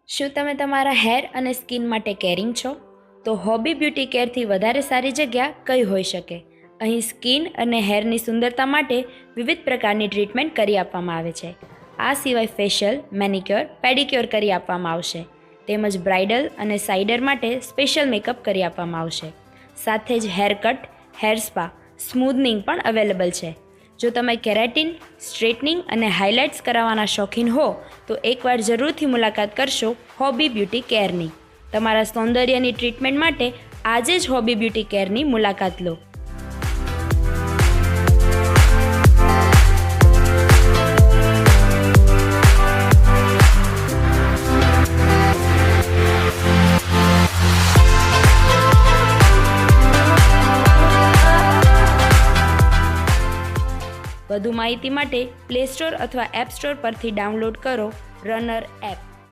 શું તમે તમારા હેર અને સ્કિન માટે કેરિંગ છો? તો હોબી બ્યુટી કેરથી વધારે સારી જગ્યા કઈ હોઈ શકે? અહીં સ્કિન અને હેરની સુંદરતા માટે વિવિધ પ્રકારની ટ્રીટમેન્ટ કરી આપવામાં આવે છે. આ સિવાય ફેશિયલ, મેનિક્યોર, પેડિક્યોર કરી આપવામાં આવશે. તેમજ બ્રાઇડલ અને સાઇડર માટે સ્પેશિયલ મેકઅપ કરી આપવામાં આવશે. સાથે જ હેર કટ, હેર સ્પા, સ્મૂધનિંગ પણ અવેલેબલ છે. જો તમે કેરાટિન, સ્ટ્રેટનિંગ અને હાઇલાઇટ્સ કરાવવાના શોખીન હો તો એકવાર જરૂરથી મુલાકાત કરશો હોબી બ્યુટી કેરની. તમારા સૌંદર્યની ટ્રીટમેન્ટ માટે આજે જ હોબી બ્યુટી કેરની મુલાકાત લો. વધુ માહિતી માટે પ્લે સ્ટોર અથવા એપ સ્ટોર પરથી ડાઉનલોડ કરો રનર એપ.